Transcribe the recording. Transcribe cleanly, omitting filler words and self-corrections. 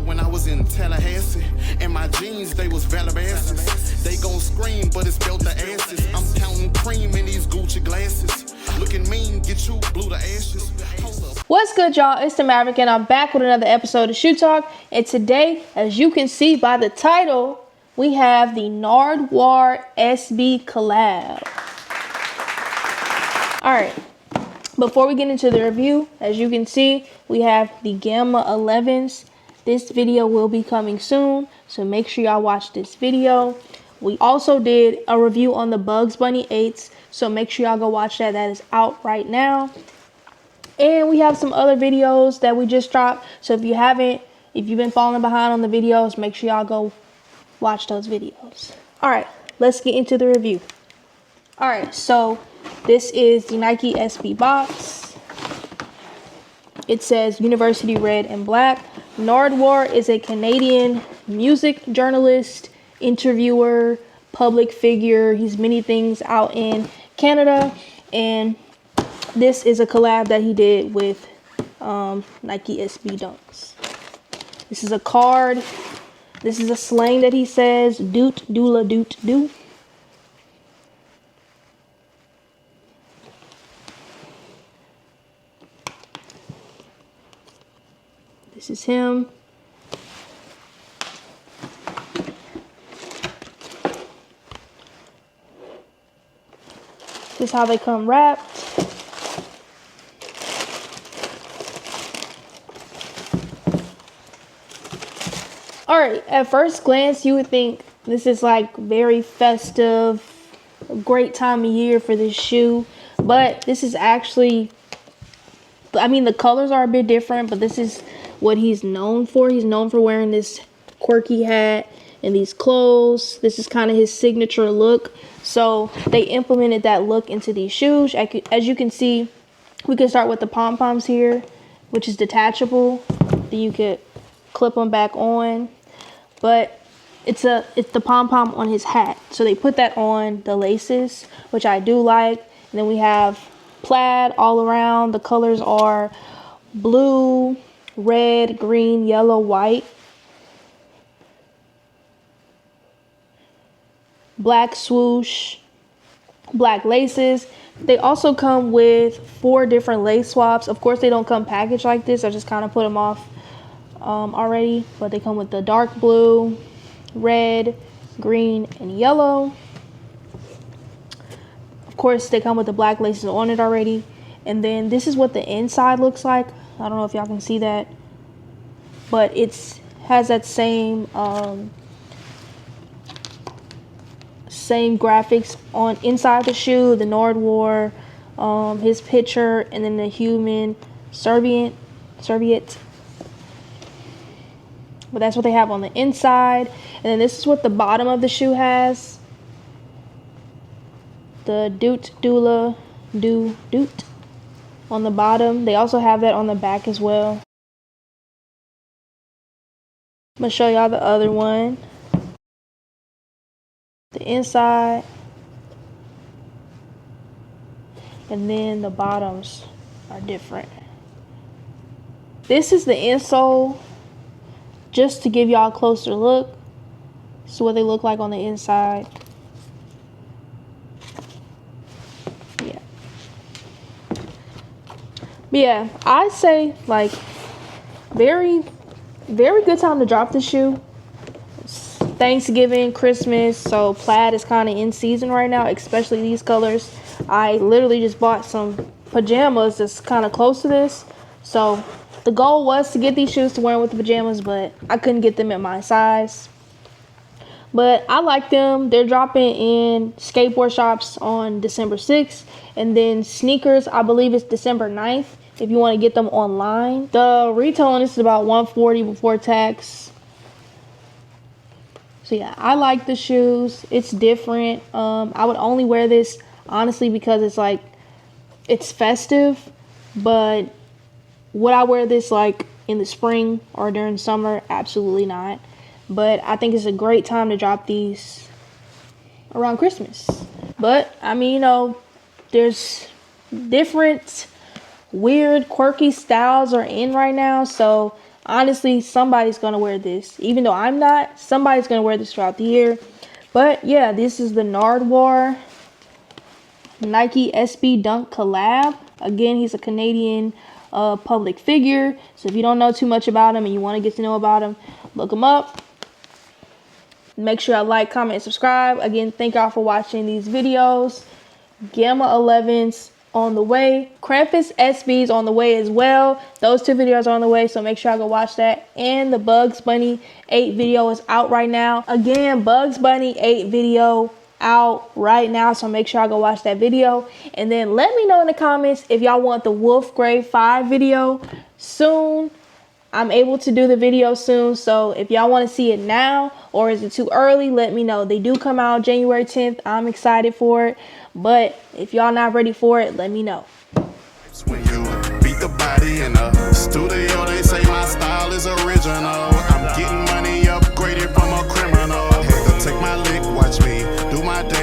when I was in Tallahassee, and my jeans, they was Calabasas. They gon' scream, but it's built to asses. I'm counting cream in these Gucci glasses. Looking mean, get you blue to ashes. What's good, y'all? It's the Maverick, and I'm back with another episode of Shoe Talk. And today, as you can see by the title, we have the Nardwuar SB collab. Alright, before we get into the review, as you can see, we have the Gamma 11s. This video will be coming soon, so make sure y'all watch this video. We also did a review on the Bugs Bunny 8s, so make sure y'all go watch that. That is out right now. And we have some other videos that we just dropped, so if you've been falling behind on the videos, make sure y'all go watch those videos. Alright, let's get into the review. Alright, so this is the Nike SB box. It says University Red and Black. Nardwuar is a Canadian music journalist, interviewer, public figure. He's many things out in Canada, and this is a collab that he did with Nike SB Dunks. This is a card. This is a slang that he says, doot, doula, doot, doo. This is him. This is how they come wrapped. Alright, at first glance, you would think this is like very festive, a great time of year for this shoe. But this is actually, I mean, the colors are a bit different, but this is what he's known for. He's known for wearing this quirky hat and these clothes. This is kind of his signature look. So they implemented that look into these shoes. As you can see, we can start with the pom-poms here, which is detachable. Then you could clip them back on. But it's the pom-pom on his hat. So they put that on the laces, which I do like. And then we have plaid all around. The colors are blue, red, green, yellow, white. Black swoosh, black laces. They also come with 4 different lace swaps. Of course, they don't come packaged like this. I just kind of put them off already. But they come with the dark blue, red, green, and yellow. Of course, they come with the black laces on it already. And then this is what the inside looks like. I don't know if y'all can see that, but it's has that same graphics on inside the shoe, the Nardwuar, his picture, and then the human serviette. But that's what they have on the inside. And then this is what the bottom of the shoe has. The doot, doula, do, doot on the bottom. They also have that on the back as well. I'm gonna show y'all the other one. The inside. And then the bottoms are different. This is the insole. Just to give y'all a closer look. This is what they look like on the inside. Yeah. But yeah, I'd say like very good time to drop this shoe. It's Thanksgiving, Christmas, so plaid is kind of in season right now, especially these colors. I literally just bought some pajamas that's kind of close to this. So the goal was to get these shoes to wear with the pajamas, but I couldn't get them at my size. But I like them. They're dropping in skateboard shops on December 6th. And then sneakers, I believe it's December 9th. If you want to get them online. The retail on this is about $140 before tax. So yeah, I like the shoes. It's different. I would only wear this honestly because it's festive. But would I wear this like in the spring or during summer? Absolutely not. But I think it's a great time to drop these around Christmas. But I mean, there's different weird, quirky styles are in right now. So Honestly, somebody's gonna wear this. Even though I'm not, somebody's gonna wear this throughout the year. But yeah, this is the Nardwuar Nike SB Dunk collab. Again, he's a Canadian public figure. So if you don't know too much about him and you want to get to know about him, look him up. Make sure y'all like, comment, and subscribe. Again, thank y'all for watching these videos. Gamma 11s on the way. Krampus SBs on the way as well. Those two videos are on the way, so make sure y'all go watch that. And the Bugs Bunny 8 video is out right now. Again, Bugs Bunny 8 video out right now, so make sure y'all go watch that video. And then let me know in the comments if y'all want the Wolf Grade 5 video soon. I'm able to do the video soon, so if y'all want to see it now or is it too early, let me know. They do come out January 10th. I'm excited for it, but if y'all not ready for it, let me know. When you beat the body in a